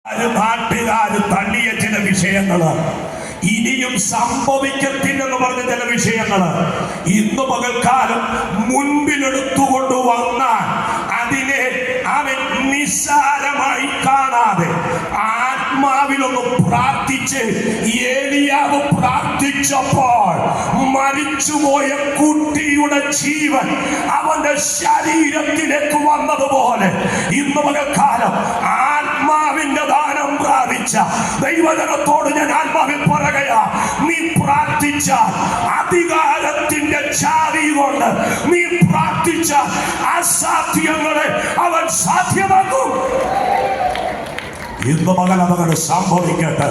നാട്ടുകാര് തള്ളിയ ചില വിഷയങ്ങള് ഇനിയും സംഭവിക്കത്തില്ലെന്ന് പറഞ്ഞ ചില വിഷയങ്ങള് ഇന്ന് പകൽക്കാലം മുൻപിലെടുത്തുകൊണ്ട് വന്നാൽ അതിനെ അവൻ നിസ്സാരമായി കാണാതെ ആത്മാവിലൊന്ന് പ്രാർത്ഥിച്ച് ഏലിയാവ് പ്രാർത്ഥിച്ചപ്പോൾ മരിച്ചുപോയ കുട്ടിയുടെ ജീവൻ അവന്റെ ശരീരത്തിലേക്ക് വന്നതുപോലെ ഇന്ന് പകൽക്കാലം ആത്മാവിന്റെ ദാനം പ്രാപിച്ച ദൈവജനത്തോട് ഞാൻ ആത്മാവിൽ പറയുകയാ, നീ പ്രാർത്ഥിച്ച അധികാരത്തിന്റെ ചാവി കൊണ്ട് നീ പ്രാർത്ഥിച്ച അസാധ്യങ്ങളെ അവൻ സാധ്യമാക്കും. ഇന്ന് മകൻ അതങ്ങനെ സംഭവിക്കട്ടെ.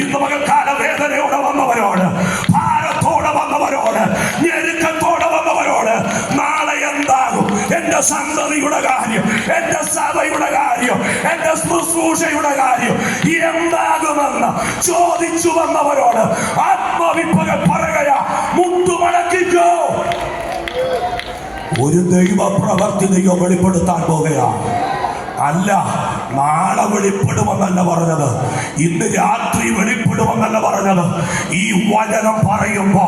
ഇന്ന് മകൾക്കാല വേദനയോടെ വന്നവരോട്, ഭാരത്തോടെ വന്നവരോട്, ഞെരുക്കത്തോടെ വന്നവരോട് നാളെ എന്താകും എന്റെ സന്തതിയുടെ കാര്യം, എന്റെ സഭയുടെ കാര്യം, എന്റെ ശുശ്രൂഷയുടെ കാര്യം എന്താകുമെന്ന് ചോദിച്ചു വന്നവരോട് ആത്മാവിപ്പകൽ പറയുകയാ, മുട്ടുമടക്കിക്കോ. ഒരു ദൈവ പ്രവർത്തി ദൈവം വെളിപ്പെടുത്താൻ പോകുകയാണ്. അല്ല, നാളെ വെളിപ്പെടുമെന്നല്ല പറഞ്ഞത്, ഇന്ന് രാത്രി വെളിപ്പെടുമെന്നല്ല പറഞ്ഞത്. ഈ വചനം പറയുമ്പോ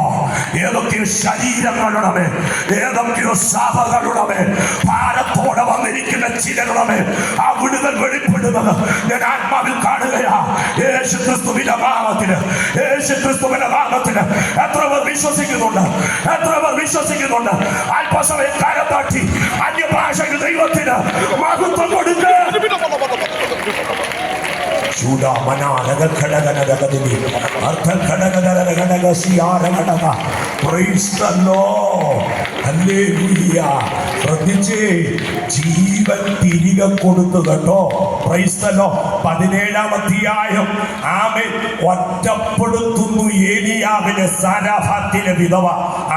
ഏതൊക്കെയോ ശരീരങ്ങളുടെ മേൽ, ഏതൊക്കെയോ സഭകളുടെ മേൽ, ഭാരത്തോടെ വന്നിരിക്കുന്ന ചിലരുടെ മേൽ ആ വിടുതൽ വെളിപ്പെടുന്നത് ഞാൻ ആത്മാവിൽ കാണുകയാ. യേശുക്രിസ്തുവിന്റെ നാമത്തിന്, യേശുക്രിസ്തുവിന്റെ നാമത്തിന് എത്ര പേർ വിശ്വസിക്കുന്നുണ്ട്? എത്ര പേർ വിശ്വസിക്കുന്നുണ്ട്? അല്പസമയം കാലത്താട്ടി അന്യഭാഷയിൽ ദൈവത്തിന് മഹത്വം കൊടുക്കുക. ജീവൻ തിരികെ കൊടുത്തു കേട്ടോ. 17-ാം അധ്യായം ആമേൻ ഒറ്റപ്പെടുത്തുന്നു ഏലിയാവിനെ. സാരാഫാത്തിലെ വിധവ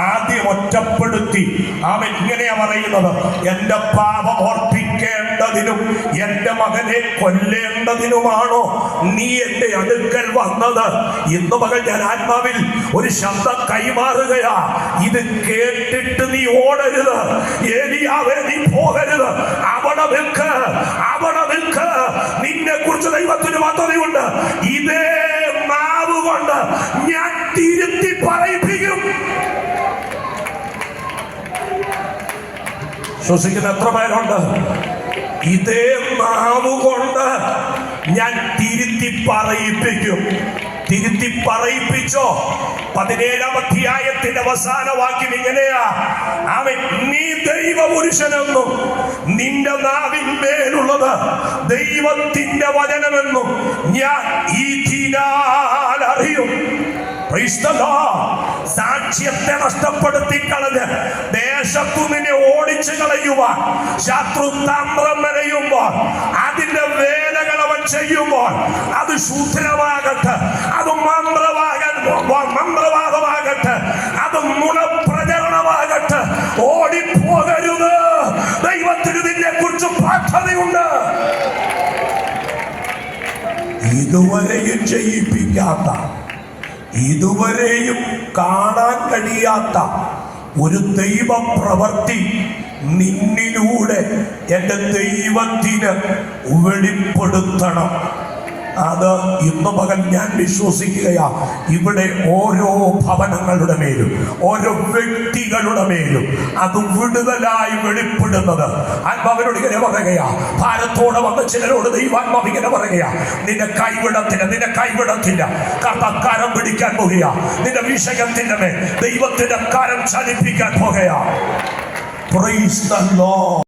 ആദ്യം ഒറ്റപ്പെടുത്തി. ആമേൻ ഇങ്ങനെയാ പറയുന്നത്, എന്റെ പാപം ഓർപ്പിക്കേണ്ടതിനും എന്റെ മകനെ കൊല്ലേണ്ടതിനുമാണോ നീ എന്റെ അടുക്കൽ വന്നത്? ഇന്ന് മകൾ ഞാൻ ആത്മാവിൽ ഒരു ശബ്ദം കൈമാറുകയാ. ഇത് കേട്ടിട്ട് നീ ഓടരുത്, ഏലിയാവേ നീ പോകരുത്. അവിടെ നിൽക്ക്, അവിടെ നിൽക്ക്. നിന്നെ കുറിച്ച് ദൈവത്തിന് പദ്ധതിയുണ്ട്. ഇതേ നാവ് കൊണ്ട് ഞാൻ തിരുത്തി പറയിപ്പിക്കും. ശ്വസിക്കുന്ന എത്ര പേരുണ്ട്? ഇതേ നാവ് കൊണ്ട് ഞാൻ തിരുത്തി പറയിപ്പിക്കും. തിരുത്തി പറയിപ്പിച്ചോ? 17-ാം അധ്യായത്തിന്റെ അവസാന വാക്യം ഇങ്ങനെയാ, അവൻ നീ ദൈവപുരുഷനെന്നും നിന്റെ നാവിന്മേലുള്ളത് ദൈവത്തിന്റെ വചനമെന്നും ഞാൻ ഈ ദിനാൽ അറിയും. സാക്ഷ്യത്തെ നഷ്ടപ്പെടുത്തി കളഞ്ഞ് ദേശത്തു നിന്നെ ഓടിച്ചു കളയുവാൻ ശത്രു തന്ത്രം മെനയുമ്പോൾ, അതിന്റെ വേലകൾ അവൻ ചെയ്യുമ്പോൾ, അത് ശൂദ്രമാകട്ടെ, അത് മന്ത്രവാദമാകട്ടെ, അത് നുണപ്രചരണമാകട്ടെ, ഓടിപ്പോകരുത്. ദൈവത്തിന് നിന്നെ കുറിച്ച് പദ്ധതിയുണ്ട്. ഇതുവരെയും ചെയ്യിപ്പിക്കാത്ത, ഇതുവരെയും കാണാൻ കഴിയാത്ത ഒരു ദൈവ പ്രവൃത്തി നിന്നിലൂടെ എൻ്റെ ദൈവത്തിന് വെളിപ്പെടുത്തണം. അത് ഇന്ന് പകൽ ഞാൻ വിശ്വസിക്കുകയാ. ഇവിടെ ഓരോ ഭവനങ്ങളുടെ മേലും, ഓരോ വ്യക്തികളുടെ മേലും അത് വിടുതലായി വെളിപ്പെടുന്നത് ആത്മാവിനോട് ഇങ്ങനെ പറയുകയാ. ഭാരത്തോടെ വന്ന ചിലരോട് ദൈവാത്മാവ് ഇങ്ങനെ പറയുകയാ, നിന്നെ കൈവിടത്തില്ല, നിന്നെ കൈവിടത്തില്ല. കർത്താക്കാരം പിടിക്കാൻ പോകുകയാ. നിന്റെ വിഷയത്തിന്റെ മേൽ ദൈവത്തിന്റെ കാരം ചലിപ്പിക്കാൻ പോകുകയാ. Praise the Lord.